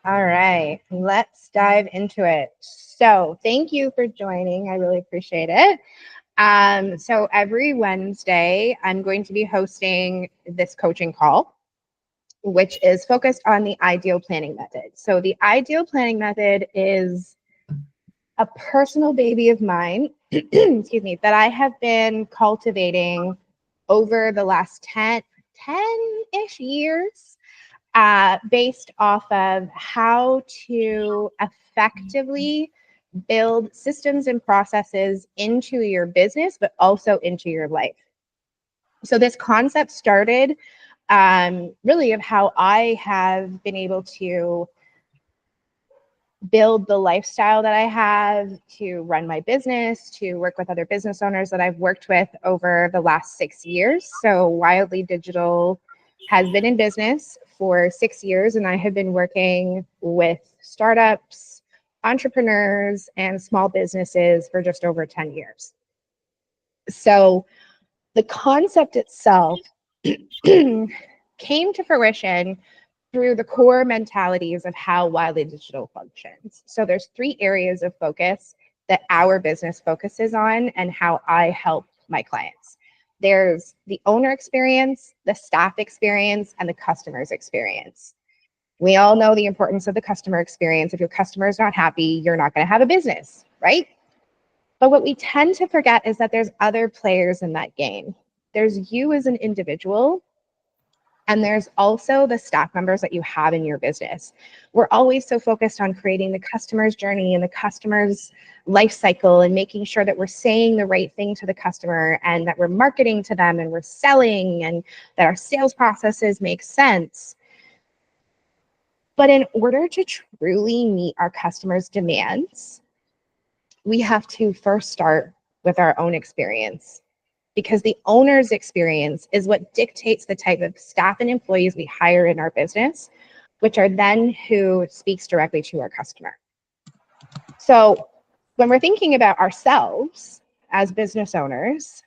All right, let's dive into it. So, thank you for joining. I really appreciate it. So, every Wednesday, I'm going to be hosting this coaching call, which is focused on the ideal planning method. So, the ideal planning method is a personal baby of mine, excuse me, that I have been cultivating over the last 10-ish years, based off of how to effectively build systems and processes into your business, but also into your life. So this concept started really of how I have been able to build the lifestyle that I have, to run my business, to work with other business owners that I've worked with over the last 6 years. So Wildly Digital has been in business for 6 years, and I have been working with startups, entrepreneurs, and small businesses for just over 10 years. So the concept itself came to fruition through the core mentalities of how Wildly Digital functions. So there's 3 areas of focus that our business focuses on and how I help my clients. There's the owner experience, the staff experience, and the customer's experience. We all know the importance of the customer experience. If your customer is not happy, you're not going to have a business, right? But what we tend to forget is that there's other players in that game. There's you as an individual, and there's also the staff members that you have in your business. We're always so focused on creating the customer's journey and the customer's life cycle and making sure that we're saying the right thing to the customer and that we're marketing to them and we're selling and that our sales processes make sense. But in order to truly meet our customers' demands, we have to first start with our own experience, because the owner's experience is what dictates the type of staff and employees we hire in our business, which are then who speaks directly to our customer. So when we're thinking about ourselves as business owners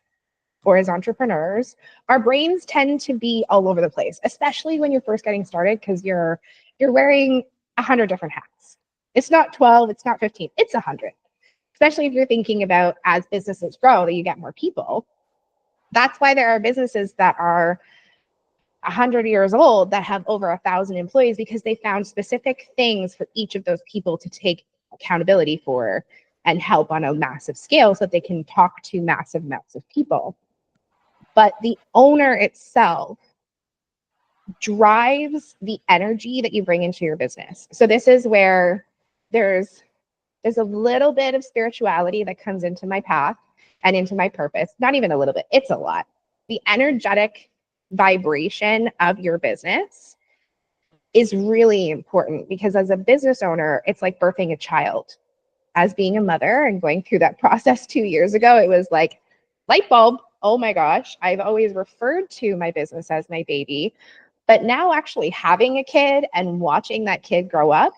or as entrepreneurs, our brains tend to be all over the place, especially when you're first getting started, because you're wearing 100 different hats. It's not 12, it's not 15, it's 100. Especially if you're thinking about, as businesses grow, that you get more people. That's why there are businesses that are 100 years old that have over 1,000 employees, because they found specific things for each of those people to take accountability for and help on a massive scale so that they can talk to massive amounts of people. But the owner itself drives the energy that you bring into your business. So this is where there's a little bit of spirituality that comes into my path and into my purpose. Not even a little bit, it's a lot. The energetic vibration of your business is really important, because as a business owner, it's like birthing a child. As being a mother and going through that process 2 years ago, it was like light bulb. Oh my gosh, I've always referred to my business as my baby. But now actually having a kid and watching that kid grow up,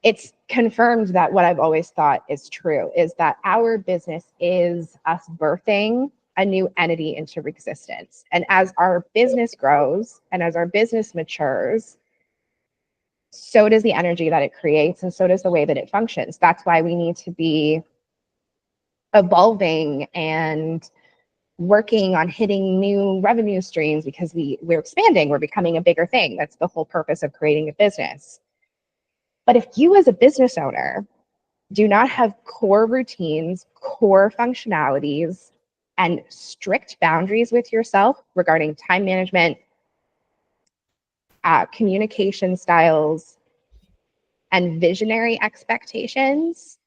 it's confirmed that what I've always thought is true, is that our business is us birthing a new entity into existence. And as our business grows and as our business matures, so does the energy that it creates, and so does the way that it functions. That's why we need to be evolving and working on hitting new revenue streams, because we're expanding, we're becoming a bigger thing. That's the whole purpose of creating a business. But if you as a business owner do not have core routines, core functionalities, and strict boundaries with yourself regarding time management, communication styles, and visionary expectations,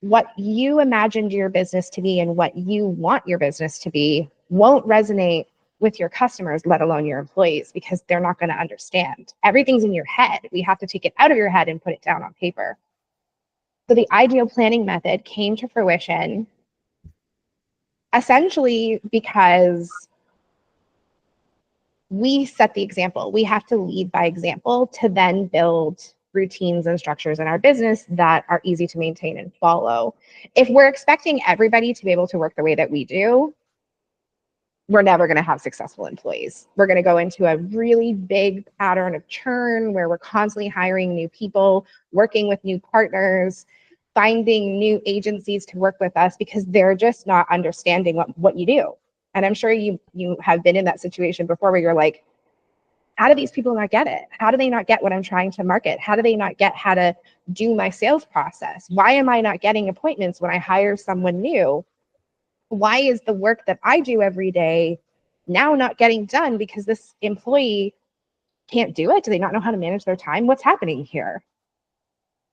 what you imagined your business to be and what you want your business to be won't resonate with your customers, let alone your employees, because they're not going to understand. Everything's in your head. We have to take it out of your head and put it down on paper. So the ideal planning method came to fruition essentially because we set the example. We have to lead by example to then build routines and structures in our business that are easy to maintain and follow. If we're expecting everybody to be able to work the way that we do, we're never going to have successful employees. We're going to go into a really big pattern of churn where we're constantly hiring new people, working with new partners, finding new agencies to work with us because they're just not understanding what you do. And I'm sure you have been in that situation before where you're like, how do these people not get it? How do they not get what I'm trying to market? How do they not get how to do my sales process? Why am I not getting appointments when I hire someone new? Why is the work that I do every day now not getting done because this employee can't do it? Do they not know how to manage their time? What's happening here?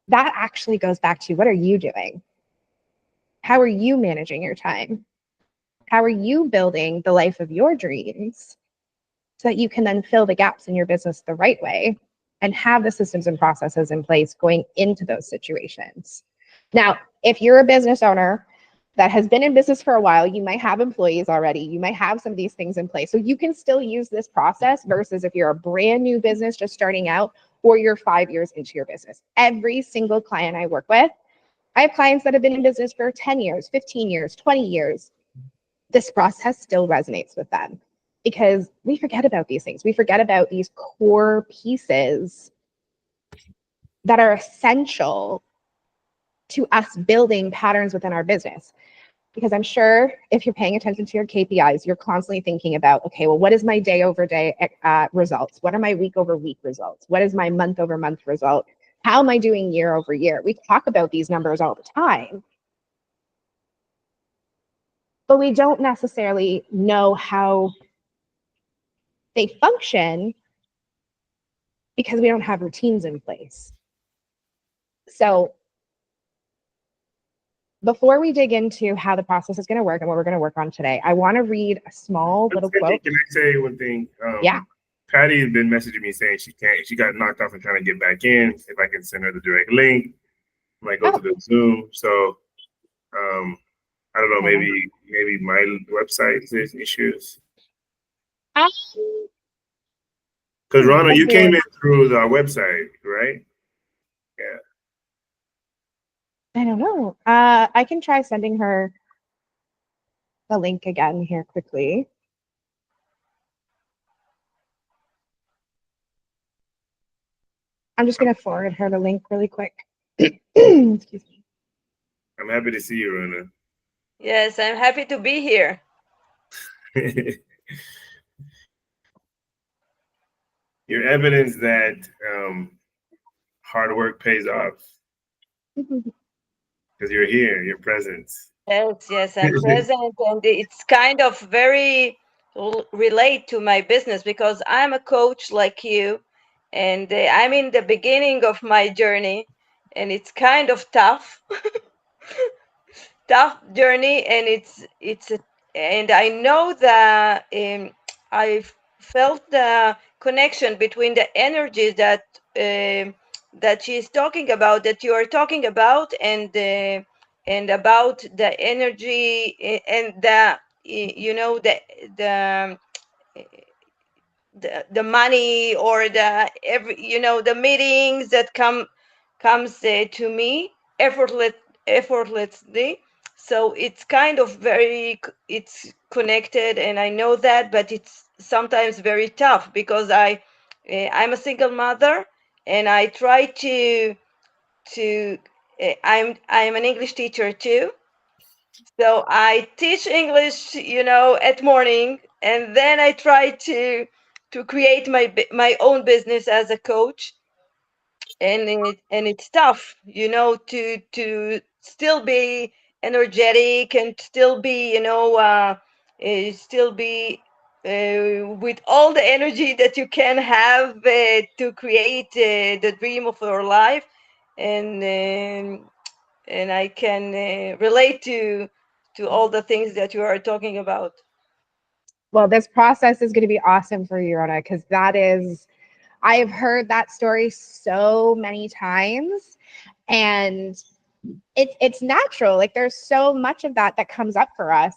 That actually goes back to, what are you doing? How are you managing your time? How are you building the life of your dreams so that you can then fill the gaps in your business the right way and have the systems and processes in place going into those situations? Now, if you're a business owner that has been in business for a while, you might have employees already, you might have some of these things in place. So you can still use this process versus if you're a brand new business just starting out or you're 5 years into your business. Every single client I work with, I have clients that have been in business for 10 years, 15 years, 20 years. This process still resonates with them because we forget about these things. We forget about these core pieces that are essential to us building patterns within our business. Because I'm sure if you're paying attention to your KPIs, you're constantly thinking about, okay, well, what is my day over day results? What are my week over week results? What is my month over month result? How am I doing year over year? We talk about these numbers all the time, but we don't necessarily know how they function because we don't have routines in place. So before we dig into how the process is going to work and what we're going to work on today, I want to read a small little quote. Can I say one thing? Yeah. Patty has been messaging me saying she got knocked off and trying to get back in. If I can send her the direct link, I might go to the Zoom. So I don't know, maybe my website there's issues. Because Rana, you came in through our website, right? Yeah. I don't know. I can try sending her the link again here quickly. I'm just going to forward her the link really quick. Excuse me. I'm happy to see you, Rana. Yes, I'm happy to be here. Your evidence that hard work pays off. Because you're here, your presence. Yes, I'm present, and it's kind of very relate to my business because I'm a coach like you, and I'm in the beginning of my journey, and it's kind of tough, tough journey, and and I know that I felt the connection between the energy that that she's talking about, that you are talking about, and about the energy and the the money or the meetings that comes to me effortlessly. So it's kind of it's connected, and I know that, but it's sometimes very tough because I'm a single mother, and I try to I'm an English teacher too. So I teach English, at morning, and then I try to create my own business as a coach, and it's tough, to still be energetic and still be, still be with all the energy that you can have to create the dream of your life, and and I can relate to all the things that you are talking about. Well, this process is going to be awesome for you, Rona, because I have heard that story so many times, and it's natural. Like, there's so much of that comes up for us.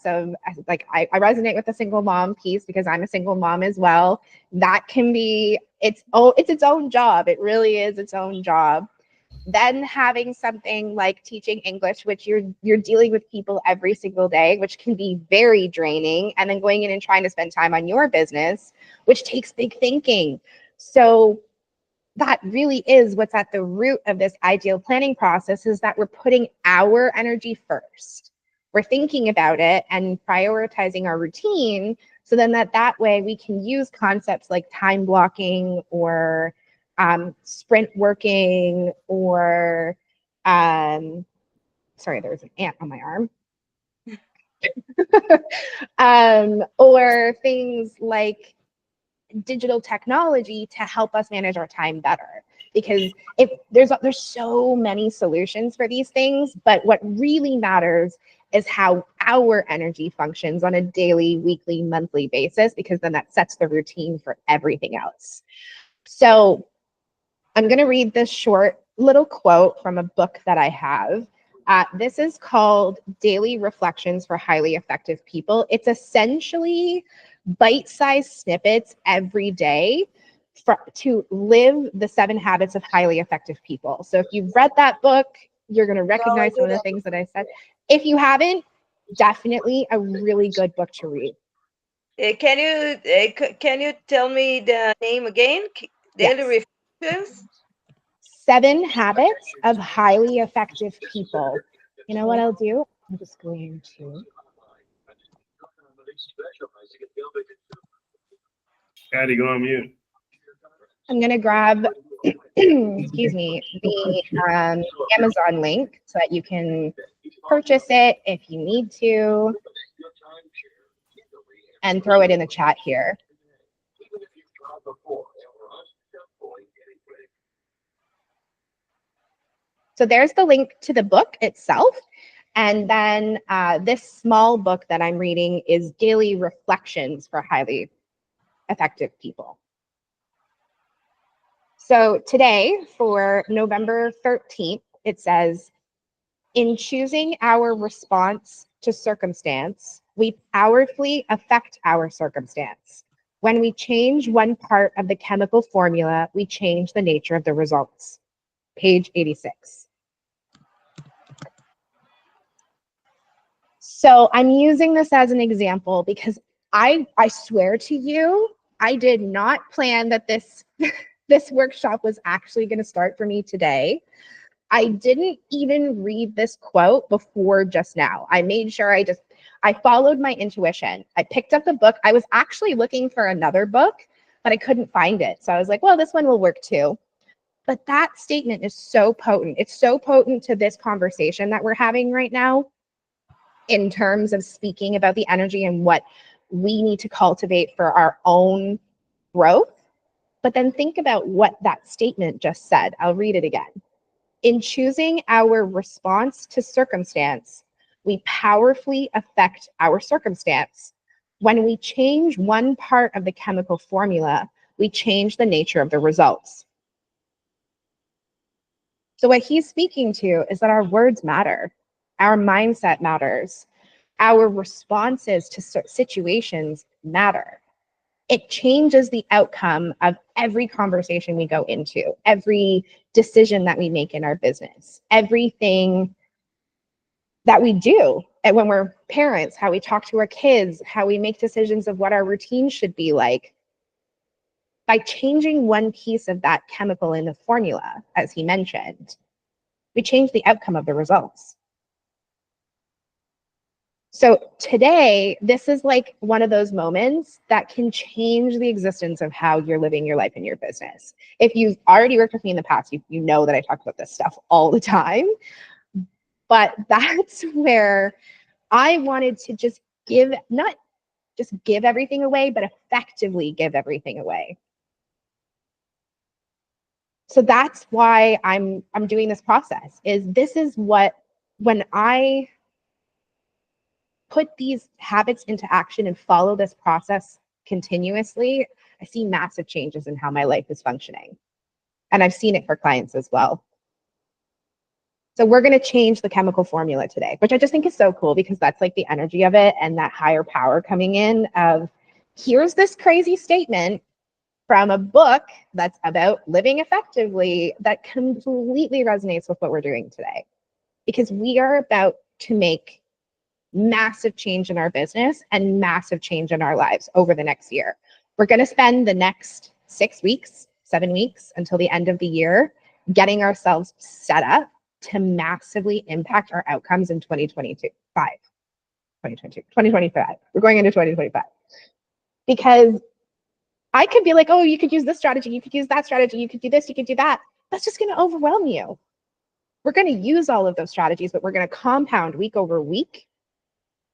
Like, I resonate with the single mom piece because I'm a single mom as well. That can be it's its own job. It really is its own job. Then having something like teaching English, which you're dealing with people every single day, which can be very draining, and then going in and trying to spend time on your business, which takes big thinking. So that really is what's at the root of this ideal planning process, is that we're putting our energy first. We're thinking about it and prioritizing our routine, so then that way we can use concepts like time blocking or sprint working or sorry, there was an ant on my arm. Or things like digital technology to help us manage our time better. Because if there's so many solutions for these things, but what really matters is how our energy functions on a daily, weekly, monthly basis, because then that sets the routine for everything else. So I'm going to read this short little quote from a book that I have. This is called Daily Reflections for Highly Effective People. It's essentially bite-sized snippets every day to live the 7 habits of highly effective people. So if you've read that book, you're going to recognize some of the things that I said. If you haven't, definitely a really good book to read. Can you tell me the name again? Daily Reflections? 7 habits of highly effective people. You know what I'll do? I'm just going to. Patty, go on mute. I'm going to grab, excuse me, the Amazon link so that you can purchase it if you need to, and throw it in the chat here. So there's the link to the book itself. And then this small book that I'm reading is Daily Reflections for Highly Effective People. So today, for November 13th, it says, in choosing our response to circumstance, we powerfully affect our circumstance. When we change one part of the chemical formula, we change the nature of the results. Page 86. So I'm using this as an example because I swear to you, I did not plan that this workshop was actually going to start for me today. I didn't even read this quote before just now. I made sure I followed my intuition. I picked up the book. I was actually looking for another book, but I couldn't find it. So I was like, well, this one will work too. But that statement is so potent. It's so potent to this conversation that we're having right now in terms of speaking about the energy and what we need to cultivate for our own growth. But then think about what that statement just said. I'll read it again. In choosing our response to circumstance, we powerfully affect our circumstance. When we change one part of the chemical formula, we change the nature of the results. So what he's speaking to is that our words matter. Our mindset matters. Our responses to situations matter. It changes the outcome of every conversation we go into, every decision that we make in our business, everything that we do. And when we're parents, how we talk to our kids, how we make decisions of what our routine should be like. By changing one piece of that chemical in the formula, as he mentioned, we change the outcome of the results. So today, this is like one of those moments that can change the existence of how you're living your life in your business. If you've already worked with me in the past, you know that I talk about this stuff all the time. But that's where I wanted to just give, not just give everything away, but effectively give everything away. So that's why I'm doing this process. This is what, when I put these habits into action and follow this process continuously, I see massive changes in how my life is functioning. And I've seen it for clients as well. So we're going to change the chemical formula today, which I just think is so cool because that's like the energy of it and that higher power coming in of, here's this crazy statement, from a book that's about living effectively that completely resonates with what we're doing today. Because we are about to make massive change in our business and massive change in our lives over the next year. We're going to spend the next 6 weeks, 7 weeks until the end of the year getting ourselves set up to massively impact our outcomes in 2025. We're going into 2025. Because I could be like, oh, you could use this strategy, you could use that strategy, you could do this, you could do that. That's just going to overwhelm you. We're going to use all of those strategies, but we're going to compound week over week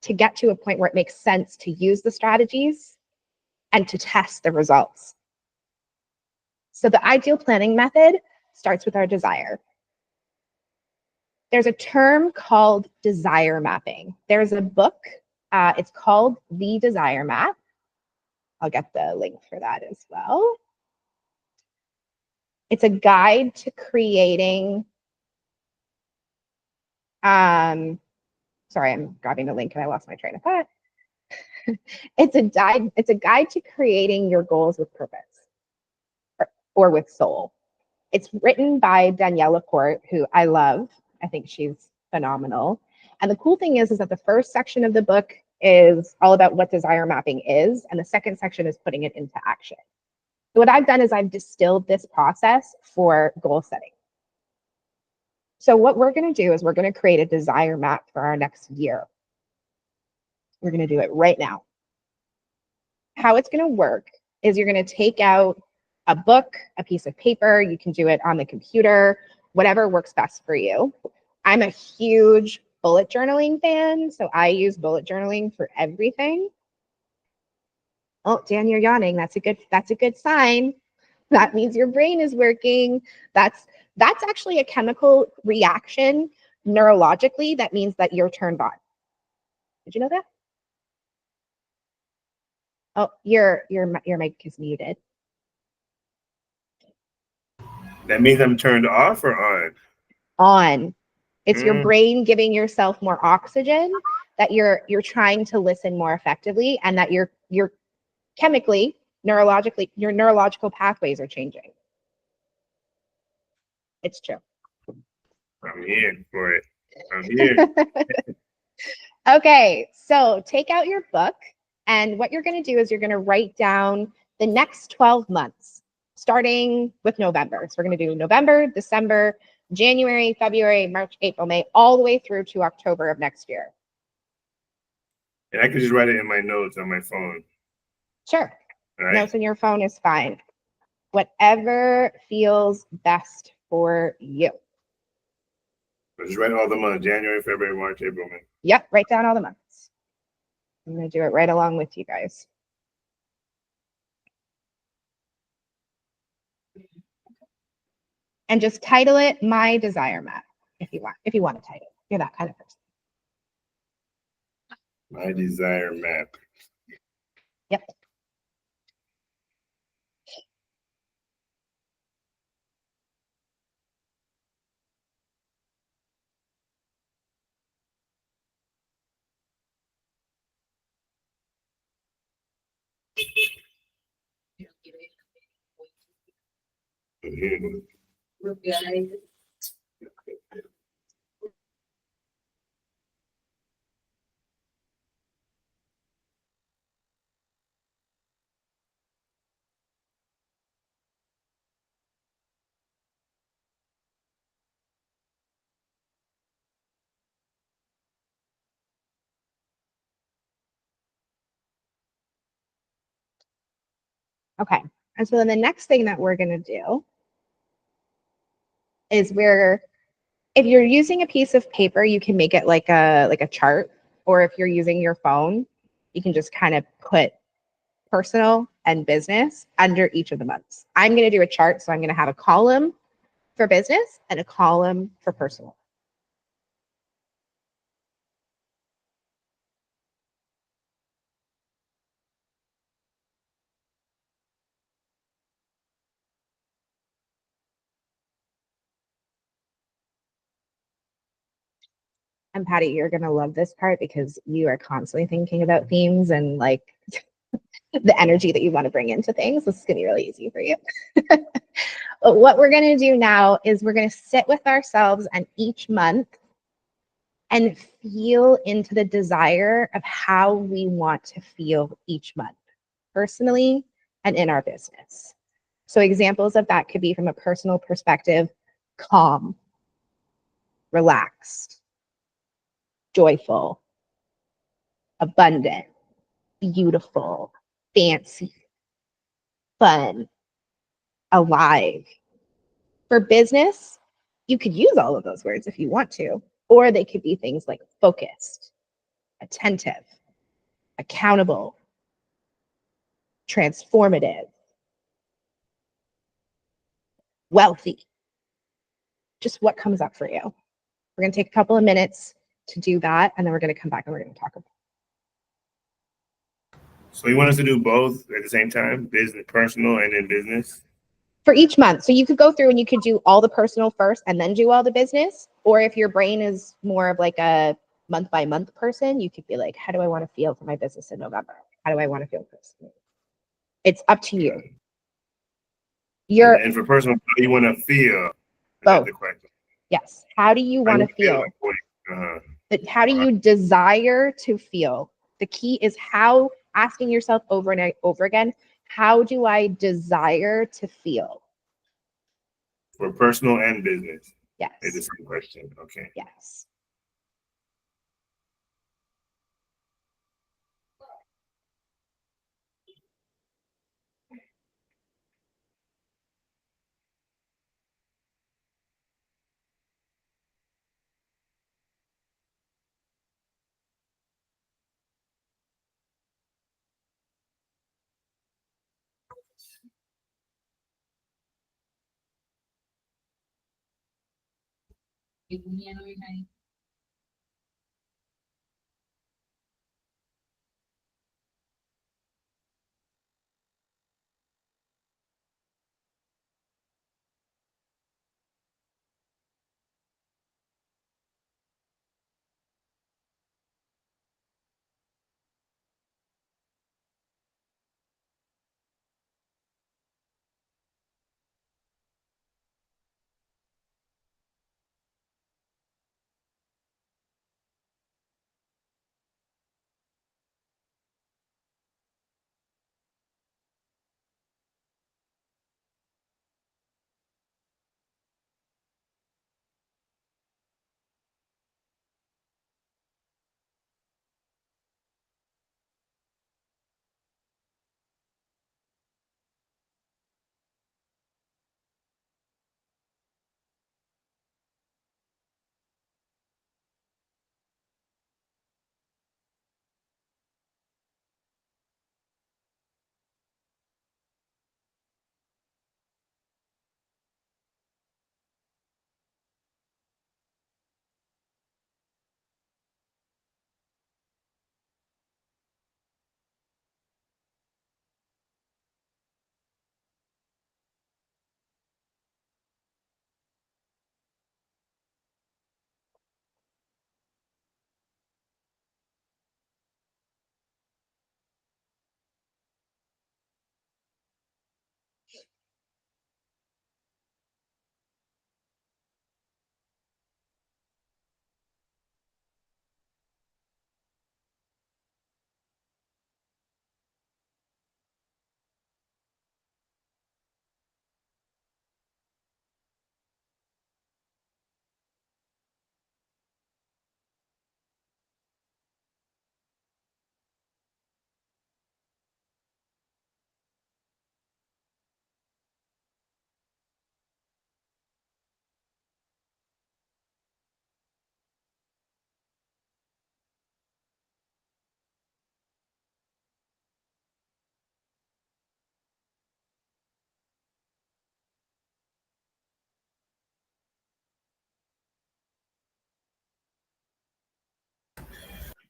to get to a point where it makes sense to use the strategies and to test the results. So the ideal planning method starts with our desire. There's a term called desire mapping. There's a book, it's called The Desire Map. I'll get the link for that as well. It's a guide to creating, sorry, I'm grabbing the link and I lost my train of thought. It's a guide to creating your goals with purpose or with soul. It's written by Danielle Laporte, who I love. I think she's phenomenal. And the cool thing is that the first section of the book is all about what desire mapping is, and the second section is putting it into action. So what I've done is I've distilled this process for goal setting. So what we're going to do is we're going to create a desire map for our next year. We're going to do it right now. How it's going to work is you're going to take out a book, a piece of paper. You can do it on the computer, whatever works best for you. I'm a huge bullet journaling fan, so I use bullet journaling for everything. Oh, Dan, you're yawning. That's a good sign. That means your brain is working. That's actually a chemical reaction neurologically that means that you're turned on. Did you know that? Oh, your mic is muted. That means I'm turned off or on? On. It's your brain giving yourself more oxygen, that you're trying to listen more effectively, and that you're chemically, neurologically, your neurological pathways are changing. It's true. I'm here for it. I'm here. Okay, so take out your book, and what you're going to do is you're going to write down the next 12 months, starting with November. So we're going to do November, December, January, February, March, April, May, all the way through to October of next year. And I can just write it in my notes on my phone. Sure. Right? Notes on your phone is fine. Whatever feels best for you. So just write all the months: January, February, March, April, May. Yep, write down all the months. I'm going to do it right along with you guys. And just title it My Desire Map if you want to title it. You're that kind of person. My Desire Map. Yep. Okay. And so then the next thing that we're going to do is if you're using a piece of paper, you can make it like a chart, or if you're using your phone, you can just kind of put personal and business under each of the months. I'm going to do a chart, so I'm going to have a column for business and a column for personal. And Patty, you're going to love this part because you are constantly thinking about themes and like the energy that you want to bring into things. This is going to be really easy for you. But what we're going to do now is we're going to sit with ourselves and each month and feel into the desire of how we want to feel each month, personally and in our business. So examples of that could be from a personal perspective: calm, relaxed, joyful, abundant, beautiful, fancy, fun, alive. For business, you could use all of those words if you want to, or they could be things like focused, attentive, accountable, transformative, wealthy. Just what comes up for you. We're going to take a couple of minutes to do that, and then we're going to come back and we're going to talk about it. So you want us to do both at the same time, business, personal, and then business? For each month. So you could go through and you could do all the personal first and then do all the business. Or if your brain is more of like a month by month person, you could be like, how do I want to feel for my business in November? How do I want to feel personally? It's up to you. And for personal, how do you want to feel? Both. The question. Yes. How do you want to feel? But how do you desire to feel? The key is how, asking yourself over and over again, how do I desire to feel? For personal and business. Yes. It's the same question. Okay. Yes.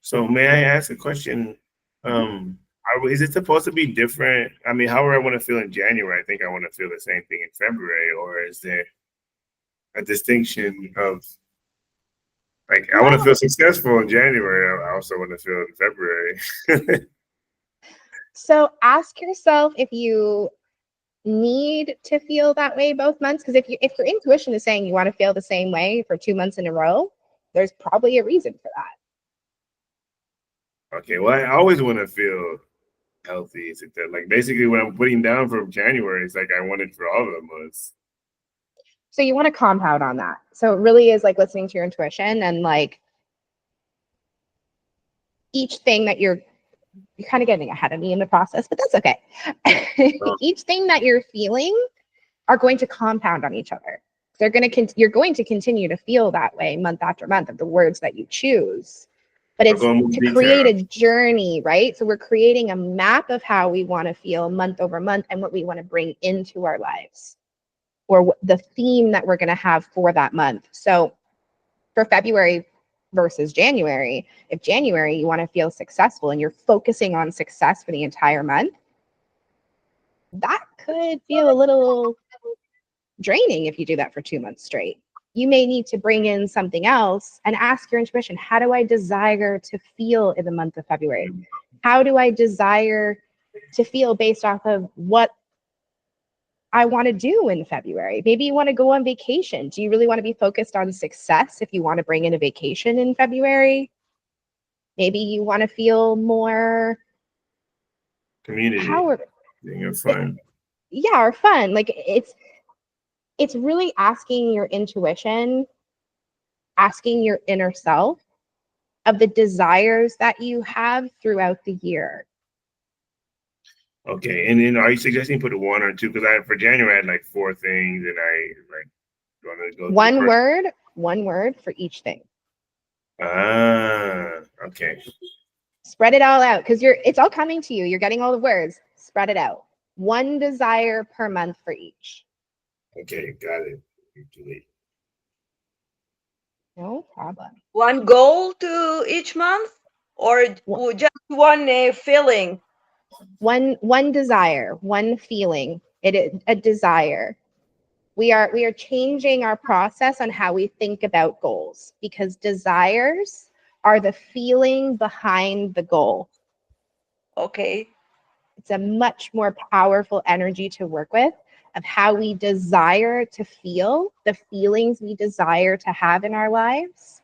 So may I ask a question? Is it supposed to be different? I mean, however I want to feel in January, I think I want to feel the same thing in February, or is there a distinction of like I want to feel successful in January, I also want to feel in February? So ask yourself if you need to feel that way both months, because if your intuition is saying you want to feel the same way for 2 months in a row, there's probably a reason for that. Okay, well, I always want to feel healthy. It's like basically what I'm putting down for January is like I want it for all of the months. So you want to compound on that. So it really is like listening to your intuition, and like each thing that you're kind of getting ahead of me in the process, but that's okay. Each thing that you're feeling are going to compound on each other. You're going to continue to feel that way month after month of the words that you choose. But it's to create a journey, right? So we're creating a map of how we want to feel month over month and what we want to bring into our lives, or the theme that we're going to have for that month. So for February versus January, if January you want to feel successful and you're focusing on success for the entire month, that could feel a little draining if you do that for 2 months straight. You may need to bring in something else and ask your intuition, how do I desire to feel in the month of February? How do I desire to feel based off of what I want to do in February? Maybe you want to go on vacation. Do you really want to be focused on success if you want to bring in a vacation in February? Maybe you want to feel more community, power. fun. Yeah, or fun. Like it's really asking your intuition, asking your inner self of the desires that you have throughout the year. Okay, and then are you suggesting put 1 or 2? Because for January I had like 4 things, and I like want to go one word for each thing. Okay. Spread it all out, because it's all coming to you. You're getting all the words. Spread it out. 1 desire per month for each. Okay, got it. No problem. 1 goal to each month, or just 1 feeling? One desire, 1 feeling. It is a desire. We are changing our process on how we think about goals, because desires are the feeling behind the goal. Okay. It's a much more powerful energy to work with, of how we desire to feel, the feelings we desire to have in our lives,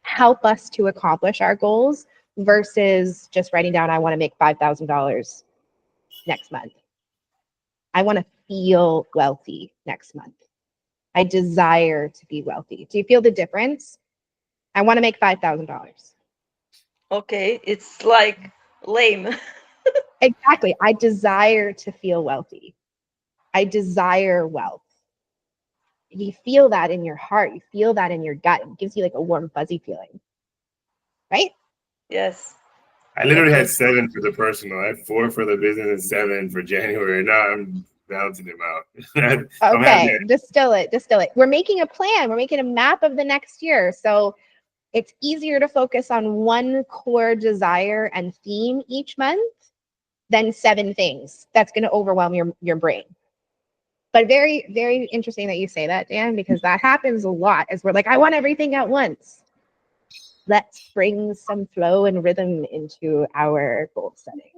help us to accomplish our goals, versus just writing down, I want to make $5,000 next month. I want to feel wealthy next month. I desire to be wealthy. Do you feel the difference? I want to make $5,000. Okay, it's like lame. Exactly. I desire to feel wealthy. I desire wealth. You feel that in your heart. You feel that in your gut. It gives you like a warm, fuzzy feeling. Right? Yes. I literally had 7 for the personal. I had 4 for the business and 7 for January. Now I'm balancing them out. Okay, distill it. We're making a plan. We're making a map of the next year. So it's easier to focus on 1 core desire and theme each month than 7 things. That's going to overwhelm your brain. But very, very interesting that you say that, Dan, because that happens a lot, as we're like, I want everything at once. Let's bring some flow and rhythm into our goal setting.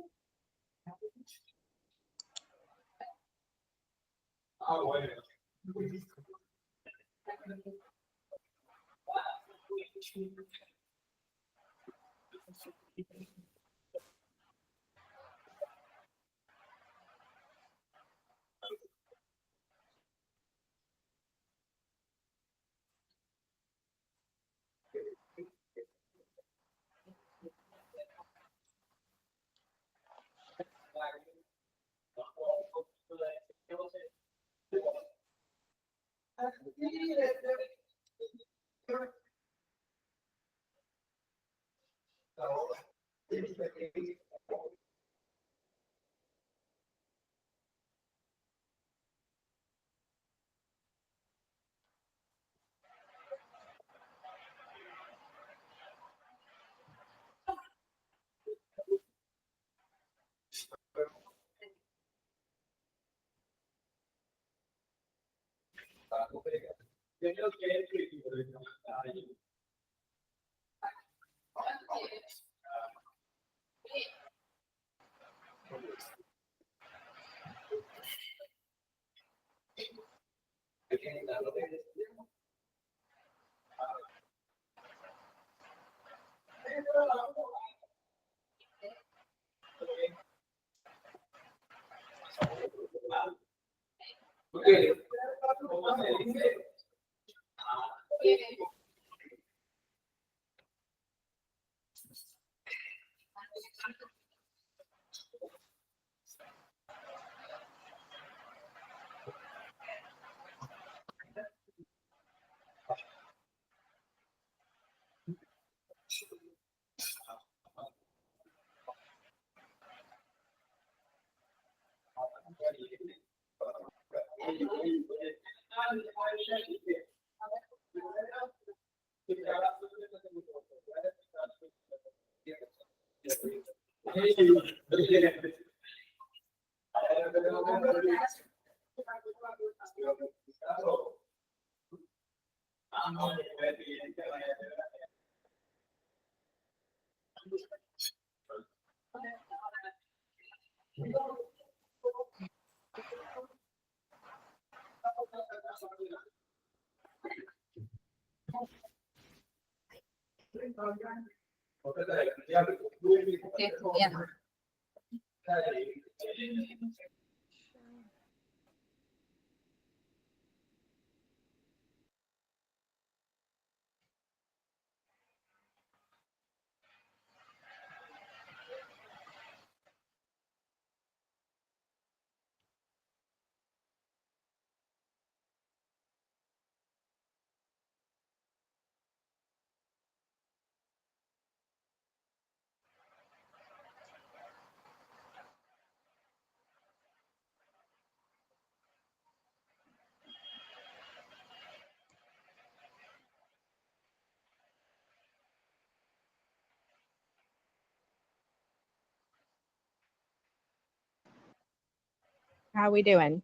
How are we doing?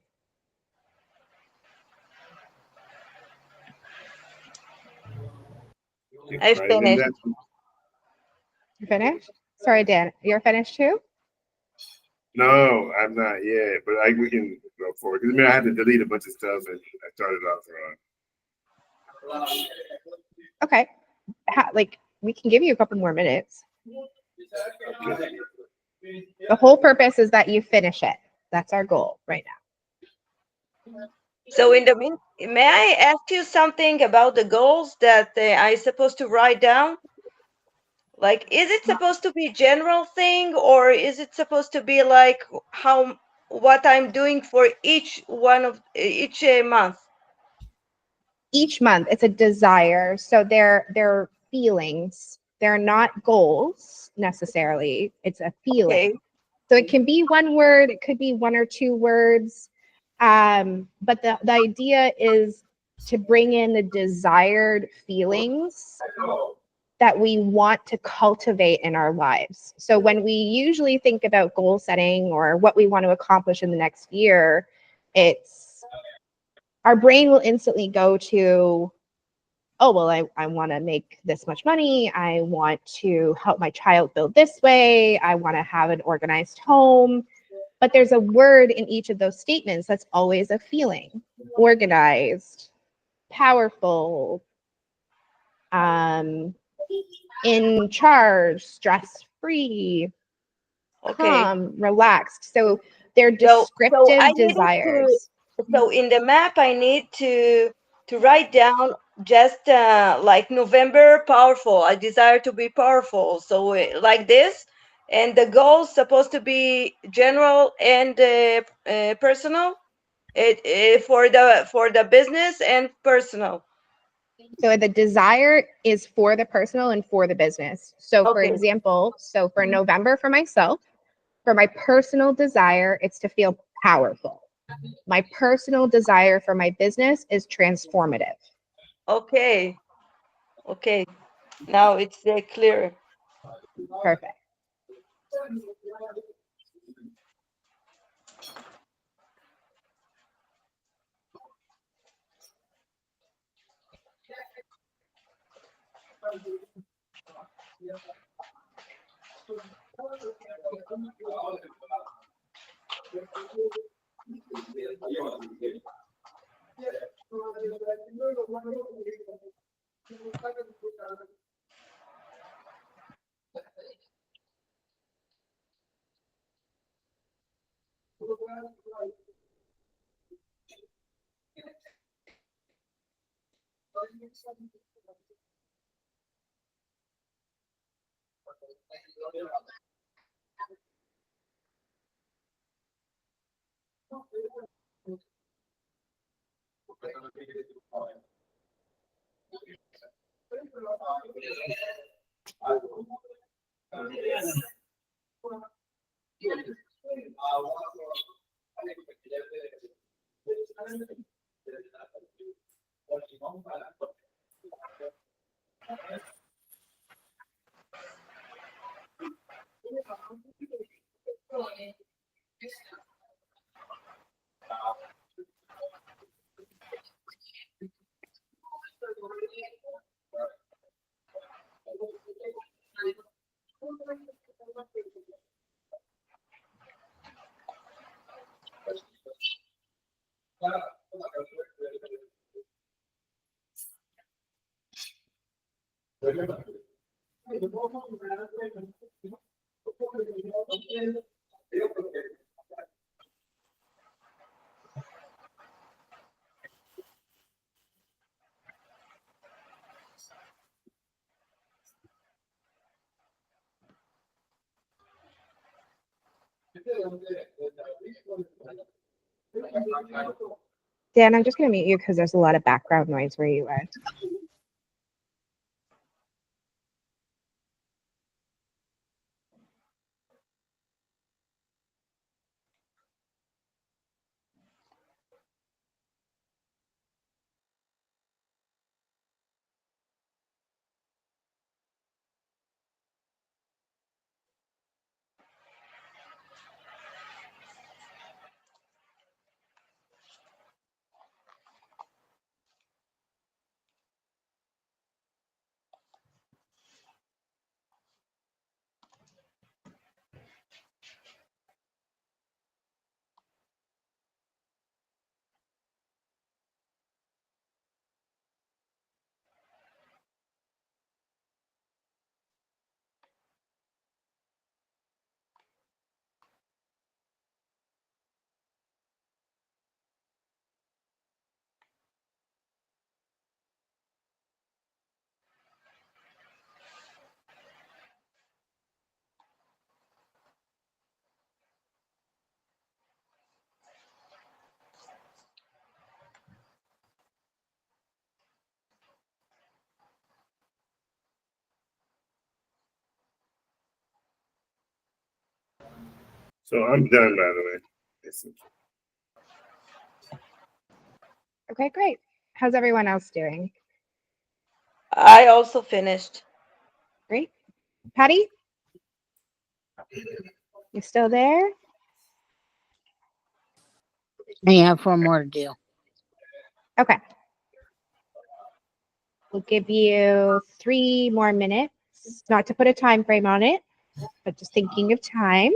I finished. You finished? Sorry, Dan. You're finished too? No, I'm not yet, but we can go forward. Because I had to delete a bunch of stuff and I started off wrong. Okay. We can give you a couple more minutes. Okay. The whole purpose is that you finish it. That's our goal right now. So in the may I ask you something about the goals that I supposed to write down? Like, is it supposed to be general thing, or is it supposed to be like what I'm doing for each month? Each month, it's a desire. So they're feelings. They're not goals necessarily. It's a feeling. Okay. So it can be one word. It could be one or two words. But the idea is to bring in the desired feelings that we want to cultivate in our lives. So when we usually think about goal setting or what we want to accomplish in the next year, it's our brain will instantly go to, oh, well, I want to make this much money. I want to help my child build this way. I want to have an organized home. But there's a word in each of those statements that's always a feeling: organized, powerful, in charge, stress-free, calm, relaxed. So they're descriptive desires. So in the map, I need to write down just like November powerful. I desire to be powerful. So like this, and the goal's supposed to be general and personal. For the business and personal. So the desire is for the personal and for the business. So for example, for November for myself, for my personal desire, it's to feel powerful. My personal desire for my business is transformative. Okay. Now it's clear. Perfect. Dan, I'm just going to mute you because there's a lot of background noise where you are. So I'm done, by the way. Okay, great. How's everyone else doing? I also finished. Great. Patty? You still there? I have 4 more to do. Okay. We'll give you 3 more minutes, not to put a time frame on it, but just thinking of time.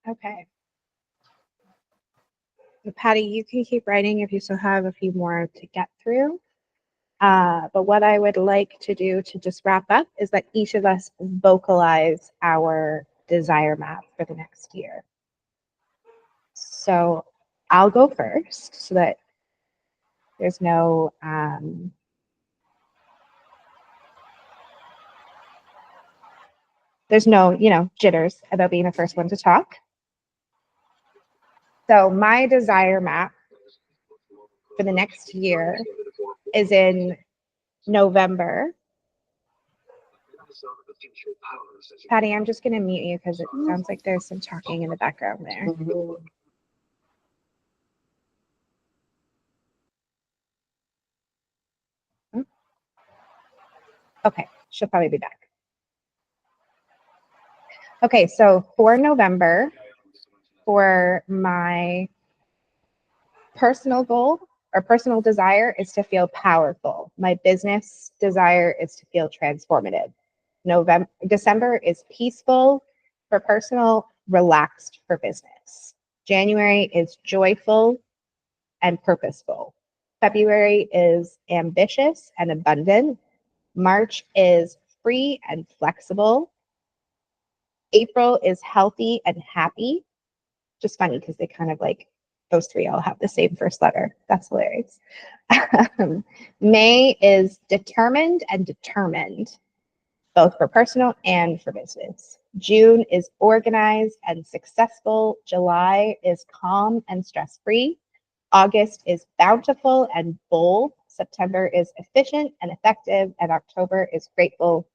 Okay. So Patty, you can keep writing if you still have a few more to get through. But what I would like to do to just wrap up is that each of us vocalize our desire map for the next year. So I'll go first so that there's no jitters about being the first one to talk. So my desire map for the next year is in November. Patty, I'm just going to mute you because it sounds like there's some talking in the background there. Okay, she'll probably be back. Okay, so for November, for my personal goal or personal desire is to feel powerful. My business desire is to feel transformative. December is peaceful for personal, relaxed for business. January is joyful and purposeful. February is ambitious and abundant. March is free and flexible. April is healthy and happy. Just funny because they kind of like, those three all have the same first letter. That's hilarious. May is determined and determined, both for personal and for business. June is organized and successful. July is calm and stress-free. August is bountiful and bold. September is efficient and effective. And October is grateful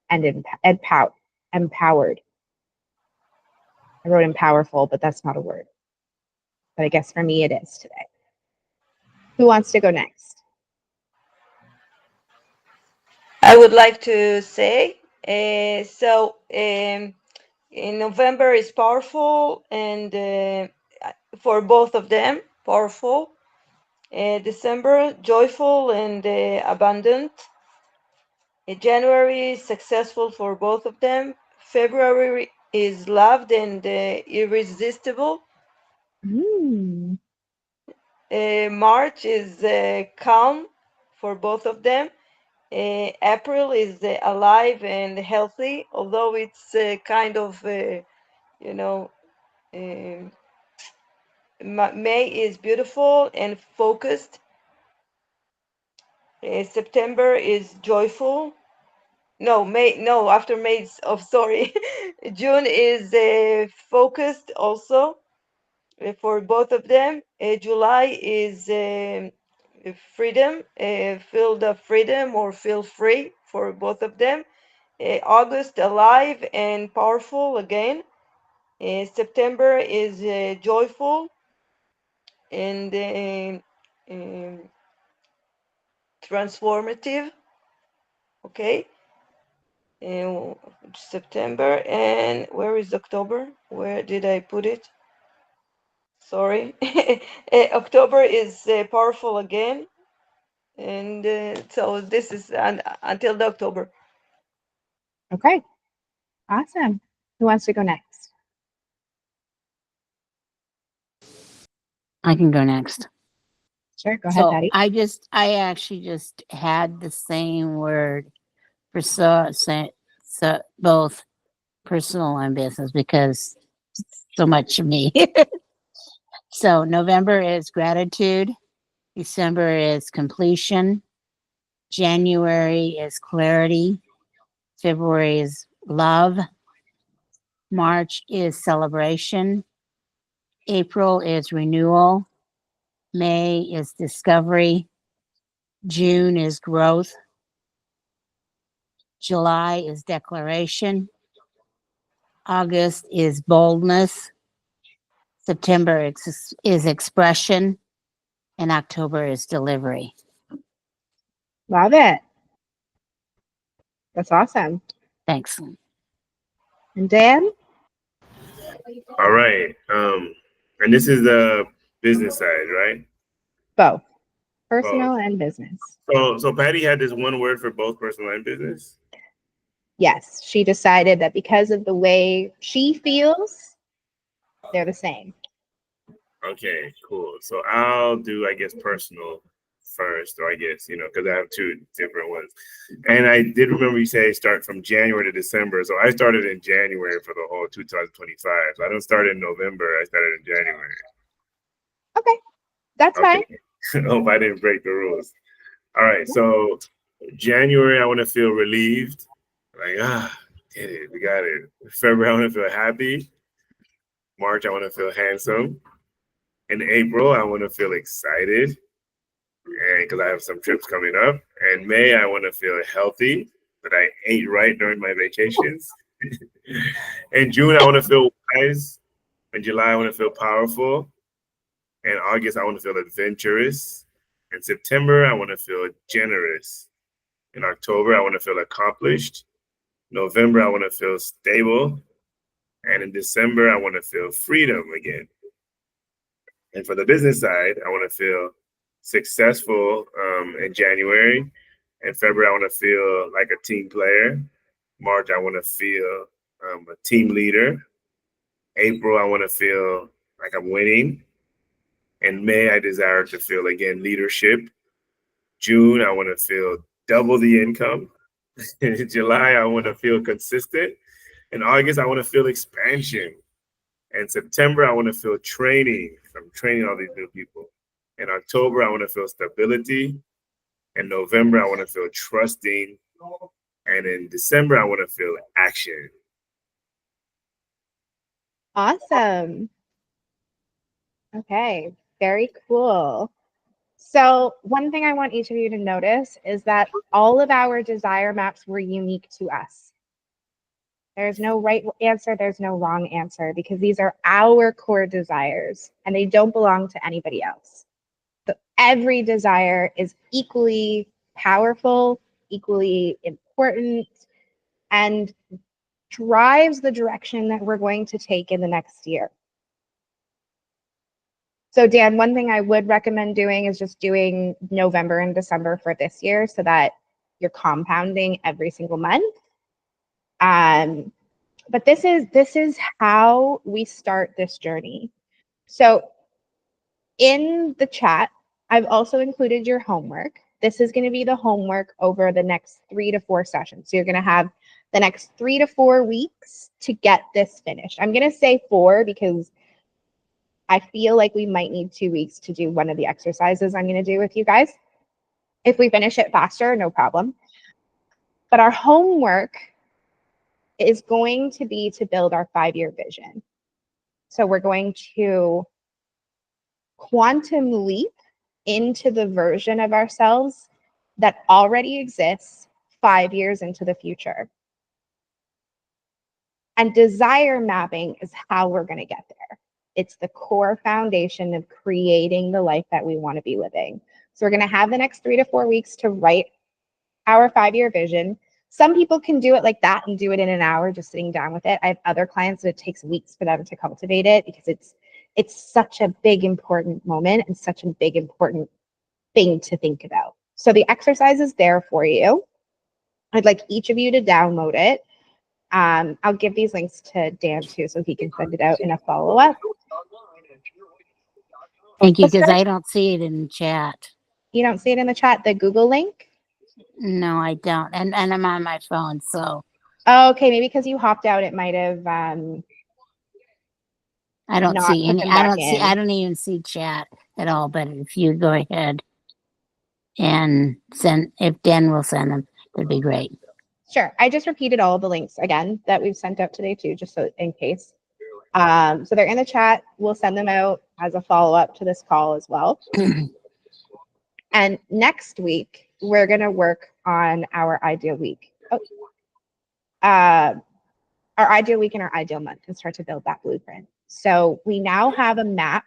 and empowered. I wrote empowerful, but that's not a word. But I guess for me it is today. Who wants to go next? I would like to say, in November is powerful, and for both of them, powerful. December, joyful and abundant. January, successful for both of them. February is loved and irresistible. March is calm for both of them. April is alive and healthy, although it's kind of, May is beautiful and focused. September is joyful. After May, sorry. June is focused also for both of them. July is freedom, feel the freedom or feel free for both of them. August, alive and powerful again. September is joyful and transformative. Okay. September, and where is October? Where did I put it? Sorry. October is powerful again, and so this is until the October. Okay, awesome. Who wants to go next? I can go next. Sure, go ahead, Patty. I actually just had the same word for both personal and business because so much of me. So November is gratitude. December is completion. January is clarity. February is love. March is celebration. April is renewal. May is discovery. June is growth. July is declaration. August is boldness. September is expression. And October is delivery. Love it. That's awesome. Thanks. And Dan? All right. And this is the business side, right? Both. Personal and business. So Patty had this one word for both personal and business? Yes, she decided that because of the way she feels They're the same. Okay, cool. So I'll do, I guess, personal first, or I guess, because I have two different ones. And I did remember you say start from January to December. So I started in January for the whole 2025. So I don't start in November. I started in January. Okay, that's fine. Hope I didn't break the rules. All right. So January, I want to feel relieved. Like, did it. We got it. February, I want to feel happy. March, I want to feel handsome. In April, I want to feel excited, and because I have some trips coming up. And May, I want to feel healthy, that I ate right during my vacations. In June, I want to feel wise. In July, I want to feel powerful. In August, I want to feel adventurous. In September, I want to feel generous. In October, I want to feel accomplished. November, I want to feel stable. And in December, I want to feel freedom again. And for the business side, I want to feel successful in January. In February, I want to feel like a team player. March, I want to feel a team leader. April, I want to feel like I'm winning. In May, I desire to feel, again, leadership. June, I want to feel double the income. In July, I want to feel consistent. In August, I want to feel expansion. In September, I want to feel training. I'm training all these new people. In October, I want to feel stability. In November, I want to feel trusting. And in December, I want to feel action. Awesome. Okay, very cool. So one thing I want each of you to notice is that all of our desire maps were unique to us. There's no right answer, there's no wrong answer, because these are our core desires and they don't belong to anybody else. So every desire is equally powerful, equally important, and drives the direction that we're going to take in the next year. So Dan, one thing I would recommend doing is just doing November and December for this year so that you're compounding every single month. But this is how we start this journey. So in the chat, I've also included your homework. This is going to be the homework over the next 3 to 4 sessions. So you're going to have the next 3 to 4 weeks to get this finished. I'm going to say 4 because I feel like we might need 2 weeks to do one of the exercises I'm going to do with you guys. If we finish it faster, no problem. But our homework is going to be to build our 5-year vision. So we're going to quantum leap into the version of ourselves that already exists 5 years into the future. And desire mapping is how we're going to get there. It's the core foundation of creating the life that we want to be living. So we're going to have the next 3 to 4 weeks to write our 5-year vision. Some people can do it like that and do it in an hour, just sitting down with it. I have other clients that it takes weeks for them to cultivate it because it's such a big, important moment and such a big, important thing to think about. So the exercise is there for you. I'd like each of you to download it. I'll give these links to Dan too, so he can send it out in a follow-up. Thank you, because I don't see it in the chat. You don't see it in the chat, the Google link? No, I don't. And I'm on my phone, so. Okay, maybe because you hopped out, it might have. I don't not see put any. them I back don't see. in. I don't even see chat at all. But if you go ahead and send, if Dan will send them, that'd be great. Sure. I just repeated all the links again that we've sent out today too, just so in case. So they're in the chat. We'll send them out as a follow-up to this call as well. And next week, we're going to work on our ideal week. Our ideal week and our ideal month and start to build that blueprint. So we now have a map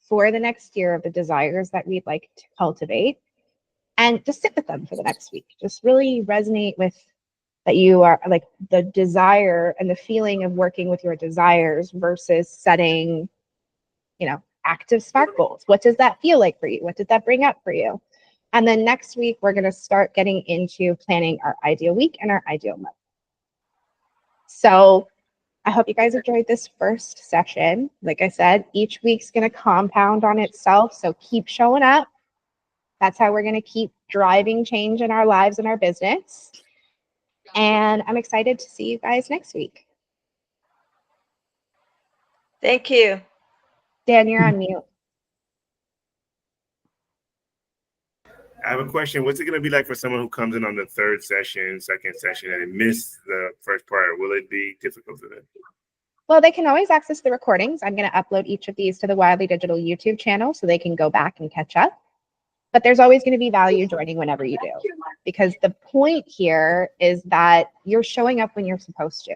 for the next year of the desires that we'd like to cultivate, and just sit with them for the next week. Just really resonate with that you are like the desire and the feeling of working with your desires versus setting, active SMART goals. What does that feel like for you? What did that bring up for you? And then next week, we're going to start getting into planning our ideal week and our ideal month. So I hope you guys enjoyed this first session. Like I said, each week's going to compound on itself. So keep showing up. That's how we're going to keep driving change in our lives and our business. And I'm excited to see you guys next week. Thank you. Dan, you're on mute. I have a question. What's it going to be like for someone who comes in on the third session, second session, and missed the first part? Will it be difficult for them? Well, they can always access the recordings. I'm going to upload each of these to the Wildly Digital YouTube channel so they can go back and catch up. But there's always going to be value joining whenever you do, because the point here is that you're showing up when you're supposed to.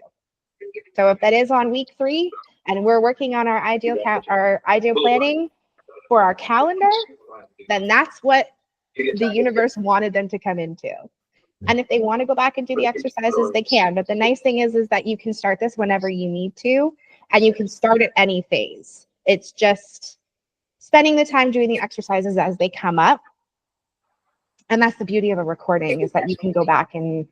So if that is on week 3 and we're working on our ideal planning for our calendar, then that's what the universe wanted them to come into. And if they want to go back and do the exercises, they can. But the nice thing is that you can start this whenever you need to, and you can start at any phase. It's just spending the time doing the exercises as they come up. And that's the beauty of a recording, is that you can go back and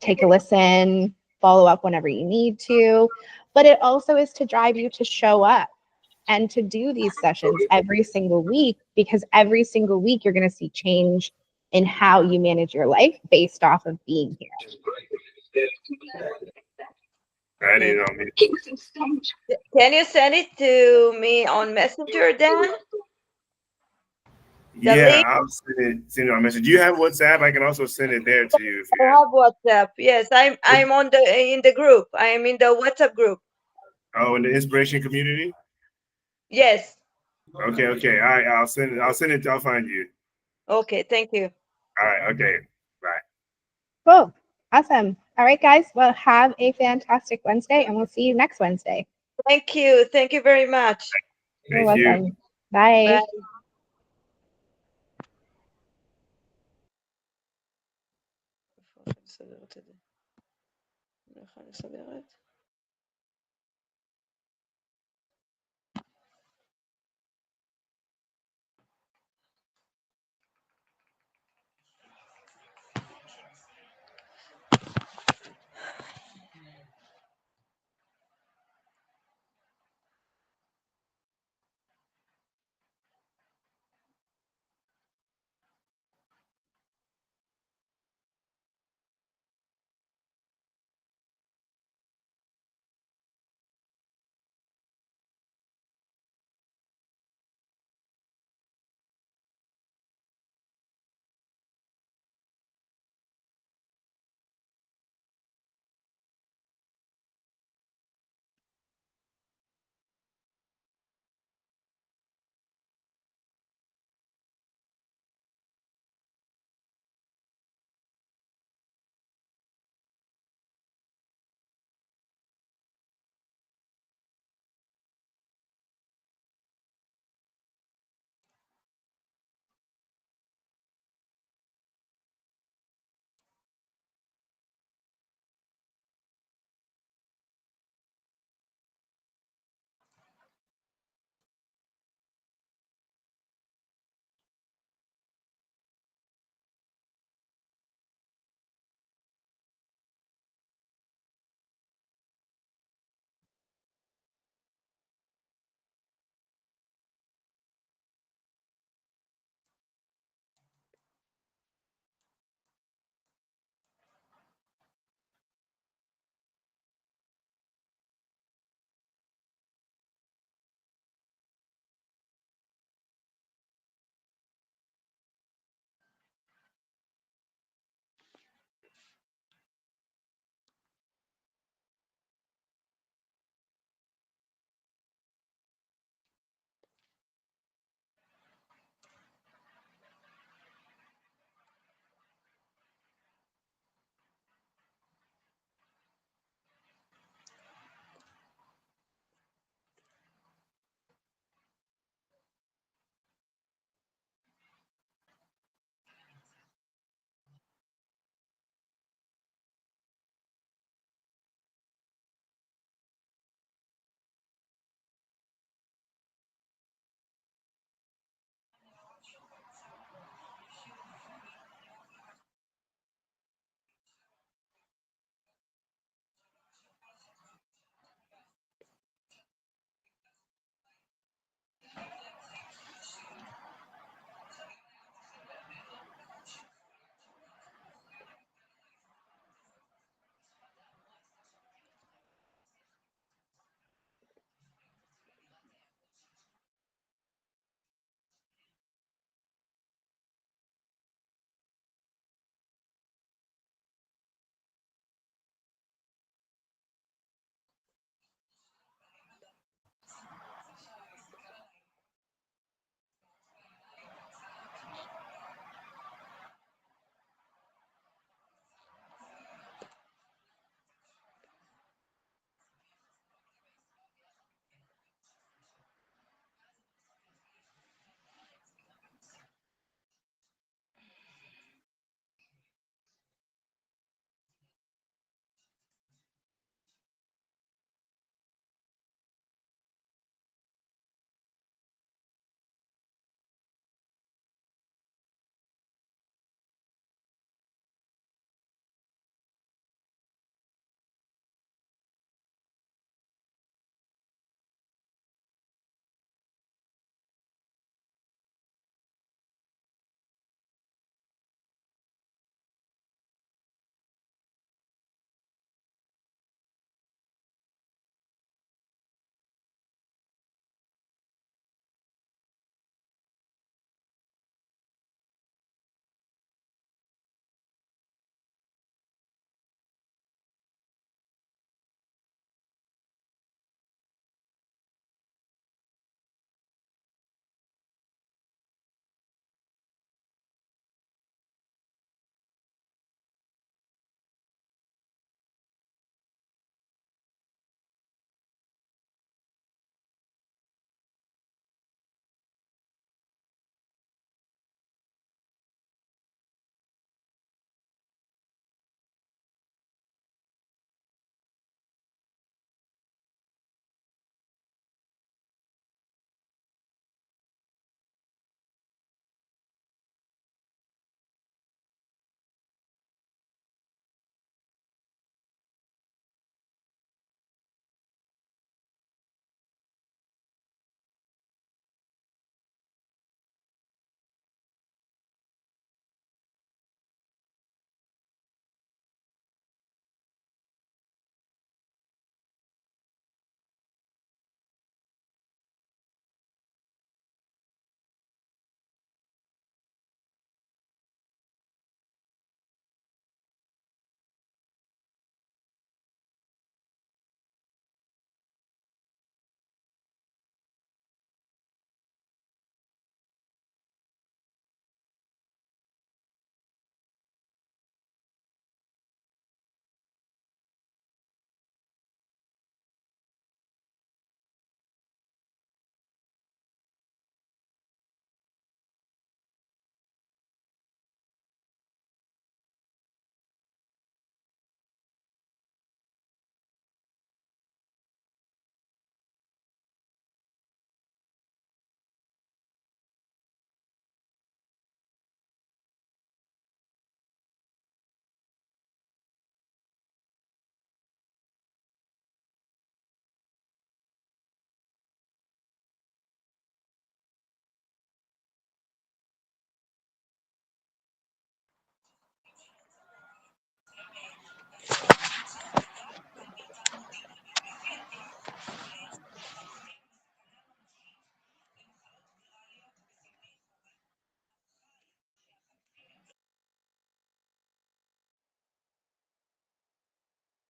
take a listen, follow up whenever you need to. But it also is to drive you to show up and to do these sessions every single week, because every single week you're going to see change in how you manage your life based off of being here. I didn't know. Can you send it to me on Messenger, Dan? Yeah, I'll send it on message. Do you have WhatsApp? I can also send it there to you. I have WhatsApp. Yes, I'm in the group. I am in the WhatsApp group. Oh, in the inspiration community? Yes. Okay. All right, I'll send it. I'll find you. Okay, thank you. All right, okay. Bye. Cool. Awesome. All right, guys. Well, have a fantastic Wednesday, and we'll see you next Wednesday. Thank you. Thank you very much. You're welcome. Bye. Bye.